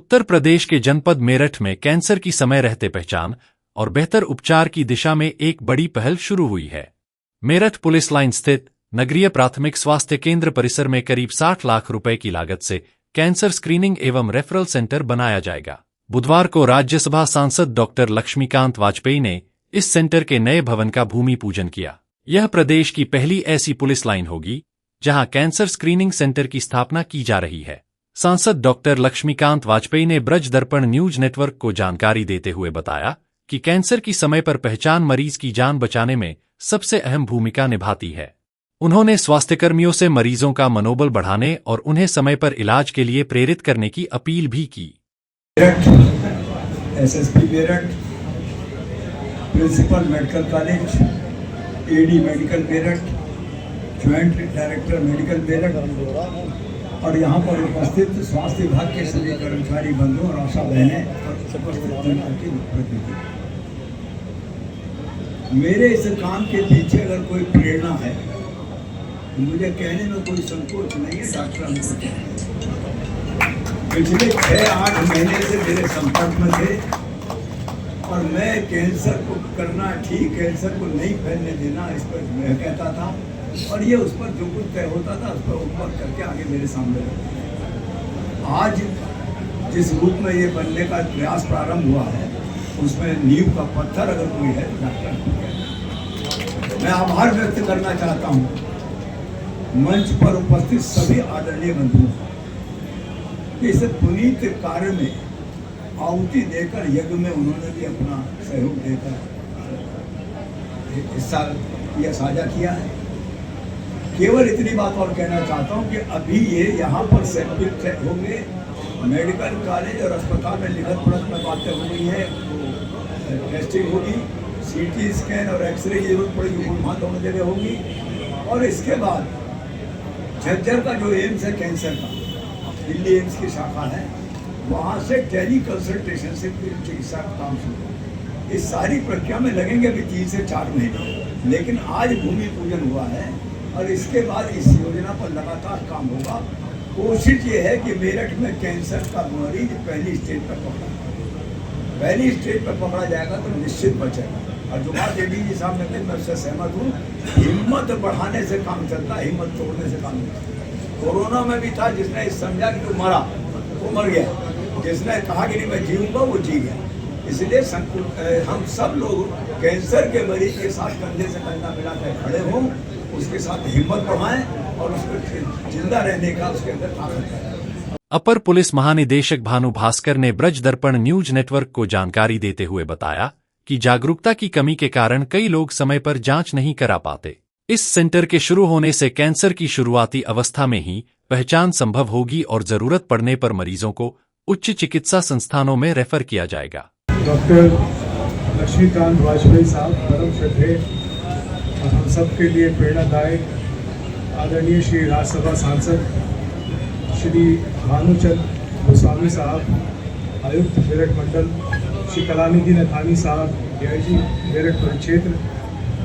उत्तर प्रदेश के जनपद मेरठ में कैंसर की समय रहते पहचान और बेहतर उपचार की दिशा में एक बड़ी पहल शुरू हुई है। मेरठ पुलिस लाइन स्थित नगरीय प्राथमिक स्वास्थ्य केंद्र परिसर में करीब 60 लाख रुपए की लागत से कैंसर स्क्रीनिंग एवं रेफरल सेंटर बनाया जाएगा। बुधवार को राज्यसभा सांसद डॉक्टर लक्ष्मीकांत वाजपेयी ने इस सेंटर के नए भवन का भूमि पूजन किया। यह प्रदेश की पहली ऐसी पुलिस लाइन होगी जहां कैंसर स्क्रीनिंग सेंटर की स्थापना की जा रही है। सांसद डॉक्टर लक्ष्मीकांत वाजपेयी ने ब्रज दर्पण न्यूज नेटवर्क को जानकारी देते हुए बताया कि कैंसर की समय पर पहचान मरीज की जान बचाने में सबसे अहम भूमिका निभाती है। उन्होंने स्वास्थ्यकर्मियों से मरीजों का मनोबल बढ़ाने और उन्हें समय पर इलाज के लिए प्रेरित करने की अपील भी की। SSP Meerut, principal medical college, AD medical Meerut, joint director medical Meerut और यहाँ पर उपस्थित स्वास्थ्य विभाग के सभी कर्मचारी बंधु और आशा बहनें और उपस्थित जनता की प्रतिनिधि, मेरे इस काम के पीछे अगर कोई प्रेरणा है तो मुझे कहने में कोई संकोच नहीं है। डॉक्टर पिछले 6-8 महीने से मेरे संपर्क में थे और मैं कैंसर को करना ठीक, कैंसर को नहीं फैलने देना, इस पर मैं कहता था और ये उस पर जो कुछ तय होता था उस पर ऊपर करके आगे मेरे सामने रखा। आज जिस रूप में ये बनने का प्रयास प्रारंभ हुआ है उसमें नींव का पत्थर अगर कोई है तो डॉक्टर। मैं आभार व्यक्त करना चाहता हूँ मंच पर उपस्थित सभी आदरणीय बंधुओं कि इस पुनीत कार्य में आहुति देकर यज्ञ में उन्होंने भी अपना सहयोग देकर हिस्सा यह साझा किया है। केवल इतनी बात और कहना चाहता हूँ कि अभी ये यहाँ पर सैंपल होंगे, मेडिकल कॉलेज और अस्पताल में लिखत पढ़त में बातें हो गई है, टेस्टिंग होगी, सीटी स्कैन और एक्सरे की जरूरत पड़ेगी, वहाँ दोनों जगह होगी। और इसके बाद झज्जर का जो एम्स है कैंसर का, दिल्ली एम्स की शाखा है, वहाँ से टेली कंसल्टेशन से चिकित्सा का काम शुरू। इस सारी प्रक्रिया में लगेंगे अभी 3 से 4 महीने, लेकिन आज भूमि पूजन हुआ है और इसके बाद इस योजना पर लगातार काम होगा। कोशिश ये है कि मेरठ में कैंसर का मरीज पहली स्टेज पर पकड़ा जाएगा तो निश्चित बचेगा। और जो बात एडीजी साहब ने कही मैं उससे सहमत हूँ, हिम्मत बढ़ाने से काम चलता है, हिम्मत तोड़ने से काम नहीं चलता। कोरोना में भी था, जिसने समझा कि तू मरा वो मर गया, जिसने कहा कि नहीं मैं जीऊँगा वो जी गया। इसलिए हम सब लोग कैंसर के मरीज के साथ कंधे से कंधा मिलाकर खड़े हों, उसके साथ हिम्मत बढ़ाएं और उसको जिंदा रहने का उसके अंदर ताकत है। अपर पुलिस महानिदेशक भानु भास्कर ने ब्रज दर्पण न्यूज नेटवर्क को जानकारी देते हुए बताया कि जागरूकता की कमी के कारण कई लोग समय पर जांच नहीं करा पाते। इस सेंटर के शुरू होने से कैंसर की शुरुआती अवस्था में ही पहचान संभव होगी और जरूरत पड़ने पर मरीजों को उच्च चिकित्सा संस्थानों में रेफर किया जाएगा। डॉक्टर लक्ष्मीकांत वाजपेयी साहब परम श्रद्धेय और हम सब के लिए प्रेरणादायक आदरणीय श्री राज्यसभा सांसद श्री भानुचंद गोस्वामी साहब, आयुक्त मेरठ मंडल, श्री कलानिधि नथानी साहब, डीआईजी मेरठ परिक्षेत्र,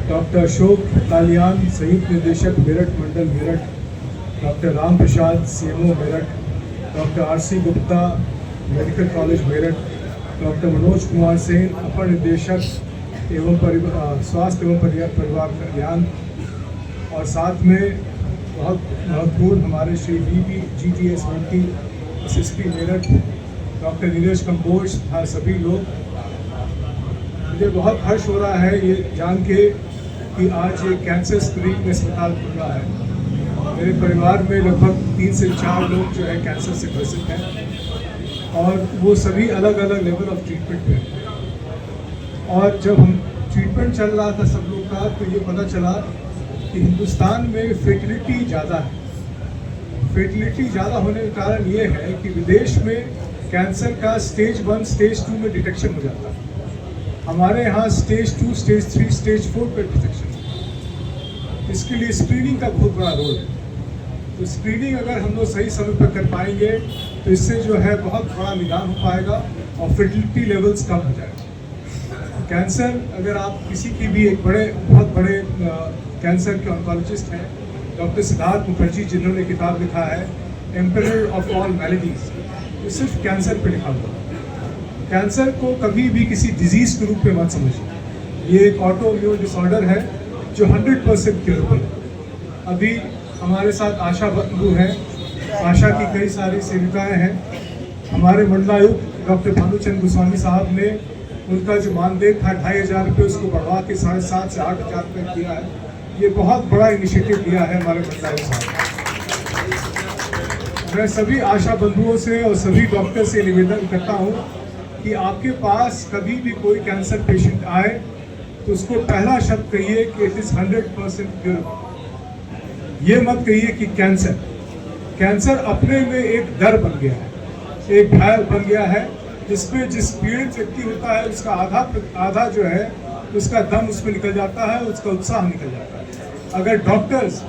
डॉक्टर अशोक तालियान संयुक्त निदेशक मेरठ मंडल Meerut, doctor Ram Prasad CMO Meerut, doctor RC Gupta medical college Meerut, doctor Manoj Kumar Sen अपर निदेशक एवं स्वास्थ्य एवं परिवार कल्याण, और साथ में बहुत महत्वपूर्ण हमारे श्री वीपी जीटीएस मंटी एसएसपी मेरठ, डॉक्टर नीरज कंबोज तथा सभी लोग। मुझे बहुत हर्ष हो रहा है ये जान के कि आज ये कैंसर स्क्रीनिंग अस्पताल खुल रहा है। मेरे परिवार में लगभग 3 से 4 लोग जो है कैंसर से ग्रसित हैं और वो सभी अलग अलग लेवल ऑफ ट्रीटमेंट पे हैं। और जब हम ट्रीटमेंट चल रहा था सब लोग का तो ये पता चला कि हिंदुस्तान में फर्टिलिटी ज़्यादा है। फर्टिलिटी ज़्यादा होने का कारण ये है कि विदेश में कैंसर का स्टेज 1, स्टेज 2 में डिटेक्शन हो जाता है। हमारे यहाँ स्टेज 2, स्टेज 3, स्टेज 4 पे डिटेक्शन है। इसके लिए स्क्रीनिंग का बहुत बड़ा रोल है। तो स्क्रीनिंग अगर हम लोग सही समय पर कर पाएंगे तो इससे जो है बहुत बड़ा निदान हो पाएगा और फर्टिलिटी लेवल्स कम हो जाएगा। कैंसर अगर आप किसी की भी एक बहुत बड़े कैंसर के ऑन्कोलॉजिस्ट हैं डॉक्टर सिद्धार्थ मुखर्जी, जिन्होंने किताब लिखा है एम्परर ऑफ ऑल मैलेडीज, ये सिर्फ कैंसर पे लिखा हुआ है। कैंसर को कभी भी किसी डिजीज के रूप में मत समझिए। ये एक ऑटो इम्यून डिसऑर्डर है जो 100% क्योरेबल है। अभी हमारे साथ आशा बंधु हैं, आशा की कई सारी सेविकाएं हैं। हमारे मंडलायुक्त डॉक्टर भानुचंद्र गोस्वामी साहब ने उनका जो मानदेय था 2,500 रुपये उसको बढ़वा के 7,500 से 8,000 रुपये किया है। ये बहुत बड़ा इनिशिएटिव लिया है हमारे मंडलायुक्त साहब। मैं सभी आशा बंधुओं से और सभी डॉक्टर से निवेदन करता हूँ कि आपके पास कभी भी कोई कैंसर पेशेंट आए तो उसको पहला शब्द कहिए कि इट इज़ 100% क्योर। ये मत कहिए कि कैंसर अपने में एक डर बन गया है, एक भय बन गया है, जिसमें जिस पीड़ित व्यक्ति होता है उसका आधा जो है उसका दम उसमें निकल जाता है, उसका उत्साह निकल जाता है। अगर डॉक्टर्स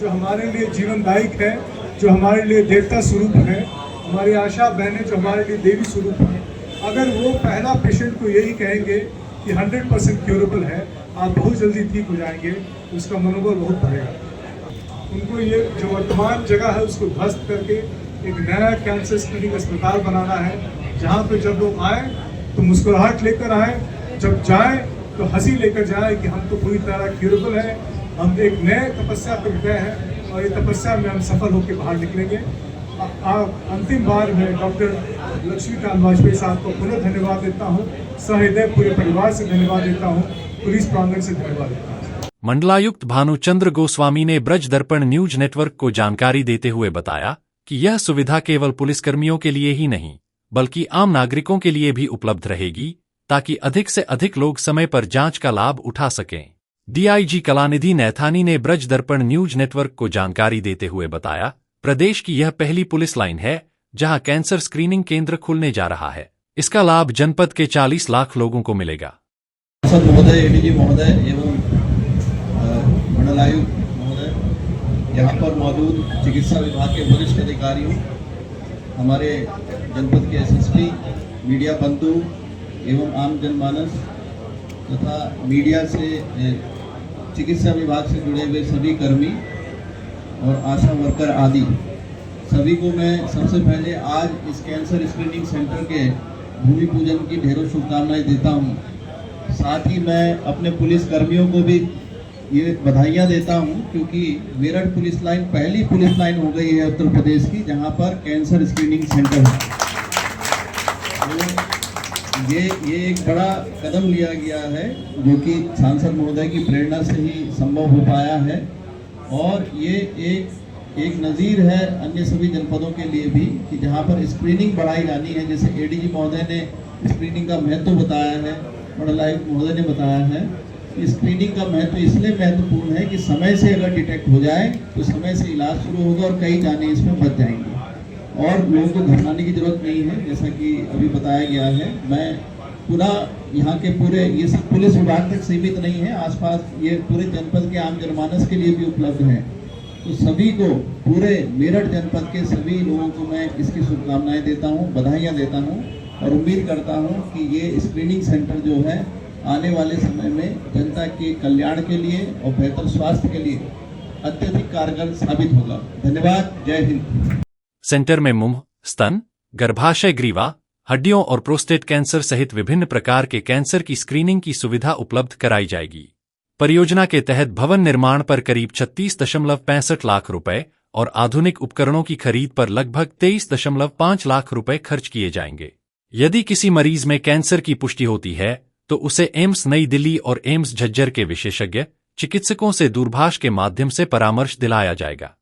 जो हमारे लिए जीवनदायिक है, जो हमारे लिए देवता स्वरूप है, हमारी आशा बहनें जो हमारे लिए देवी स्वरूप है, अगर वो पहला पेशेंट को यही कहेंगे कि 100% क्योरेबल है, आप बहुत जल्दी ठीक हो जाएंगे, उसका मनोबल बहुत बढ़ेगा। उनको ये जो वर्तमान जगह है उसको ध्वस्त करके एक नया कैंसर स्क्रीनिंग अस्पताल बनाना है, जहाँ पे जब लोग आए तो मुस्कुराहट लेकर आए, जब जाएं तो हंसी लेकर जाएं कि हम तो पूरी तरह क्यूरेबल है, हम एक नए तपस्या पर गए हैं और ये तपस्या में हम सफल होकर बाहर निकलेंगे। अंतिम बार मैं डॉक्टर लक्ष्मीकांत वाजपेयी साहब को पुनः धन्यवाद देता हूँ, सहृदय पूरे परिवार से धन्यवाद देता हूँ, पुलिस प्रांगण से धन्यवाद देता हूँ। मंडलायुक्त भानुचंद्र गोस्वामी ने ब्रज दर्पण न्यूज नेटवर्क को जानकारी देते हुए बताया कि यह सुविधा केवल पुलिसकर्मियों के लिए ही नहीं बल्कि आम नागरिकों के लिए भी उपलब्ध रहेगी, ताकि अधिक से अधिक लोग समय पर जांच का लाभ उठा सकें। डीआईजी कलानिधि नैथानी ने ब्रज दर्पण न्यूज नेटवर्क को जानकारी देते हुए बताया, प्रदेश की यह पहली पुलिस लाइन है जहां कैंसर स्क्रीनिंग केंद्र खुलने जा रहा है। इसका लाभ जनपद के 40 लाख लोगों को मिलेगा। महोदय, एडीजी महोदय एवं मंडलायुक्त महोदय, यहाँ पर मौजूद चिकित्सा विभाग के वरिष्ठ अधिकारियों, हमारे जनपद के एसएसपी, मीडिया बंधु एवं आम जनमानस तथा मीडिया से चिकित्सा विभाग से जुड़े हुए सभी कर्मी और आशा वर्कर आदि सभी को मैं सबसे पहले आज इस कैंसर स्क्रीनिंग सेंटर के भूमि पूजन की ढेरों शुभकामनाएं देता हूं। साथ ही मैं अपने पुलिस कर्मियों को भी ये बधाइयां देता हूं, क्योंकि मेरठ पुलिस लाइन पहली पुलिस लाइन हो गई है उत्तर प्रदेश की जहां पर कैंसर स्क्रीनिंग सेंटर है। तो ये एक बड़ा कदम लिया गया है जो कि सांसद महोदय की प्रेरणा से ही संभव हो पाया है, और ये एक नज़ीर है अन्य सभी जनपदों के लिए भी कि जहाँ पर स्क्रीनिंग बढ़ाई जानी है। जैसे एडीजी महोदय ने स्क्रीनिंग का महत्व बताया है, मंडलायुक्त महोदय ने बताया है कि स्क्रीनिंग का महत्व इसलिए महत्वपूर्ण है कि समय से अगर डिटेक्ट हो जाए तो समय से इलाज शुरू होगा और कई जाने इसमें बच जाएंगे और लोगों को घबराने की जरूरत नहीं है। जैसा कि अभी बताया गया है, मैं पूरा यहाँ के पूरे ये सब पुलिस विभाग तक सीमित नहीं है, आसपास ये पूरे जनपद के आम जनमानस के लिए भी उपलब्ध है। तो सभी को, पूरे मेरठ जनपद के सभी लोगों को मैं इसकी शुभकामनाएं देता हूँ, बधाइयाँ देता हूँ और उम्मीद करता हूँ कि ये स्क्रीनिंग सेंटर जो है आने वाले समय में जनता के कल्याण के लिए और बेहतर स्वास्थ्य के लिए अत्यधिक कारगर साबित होगा। धन्यवाद। जय हिंद। सेंटर में मुंह, स्तन, गर्भाशय ग्रीवा, हड्डियों और प्रोस्टेट कैंसर सहित विभिन्न प्रकार के कैंसर की स्क्रीनिंग की सुविधा उपलब्ध कराई जाएगी। परियोजना के तहत भवन निर्माण पर करीब 36.65 लाख रुपए और आधुनिक उपकरणों की खरीद पर लगभग 23.5 लाख रुपए खर्च किए जाएंगे। यदि किसी मरीज में कैंसर की पुष्टि होती है तो उसे एम्स नई दिल्ली और एम्स झज्जर के विशेषज्ञ चिकित्सकों से दूरभाष के माध्यम से परामर्श दिलाया जाएगा।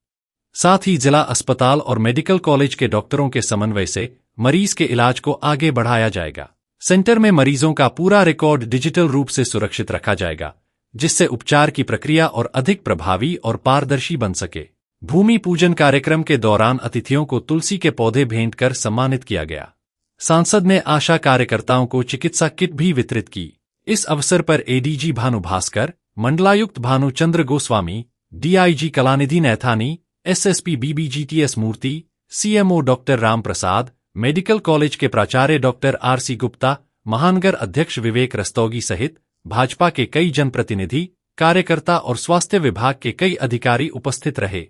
साथ ही जिला अस्पताल और मेडिकल कॉलेज के डॉक्टरों के समन्वय से मरीज के इलाज को आगे बढ़ाया जाएगा। सेंटर में मरीजों का पूरा रिकॉर्ड डिजिटल रूप से सुरक्षित रखा जाएगा, जिससे उपचार की प्रक्रिया और अधिक प्रभावी और पारदर्शी बन सके। भूमि पूजन कार्यक्रम के दौरान अतिथियों को तुलसी के पौधे भेंट कर सम्मानित किया गया। सांसद ने आशा कार्यकर्ताओं को चिकित्सा किट भी वितरित की। इस अवसर पर एडीजी भानु भास्कर, मंडलायुक्त भानुचंद्र गोस्वामी, डीआईजी कलानिधि नैथानी, एसएसपी बीबीजीटीएस मूर्ति, सीएमओ डॉक्टर राम प्रसाद, मेडिकल कॉलेज के प्राचार्य डॉक्टर आरसी गुप्ता, महानगर अध्यक्ष विवेक रस्तोगी सहित भाजपा के कई जनप्रतिनिधि, कार्यकर्ता और स्वास्थ्य विभाग के कई अधिकारी उपस्थित रहे।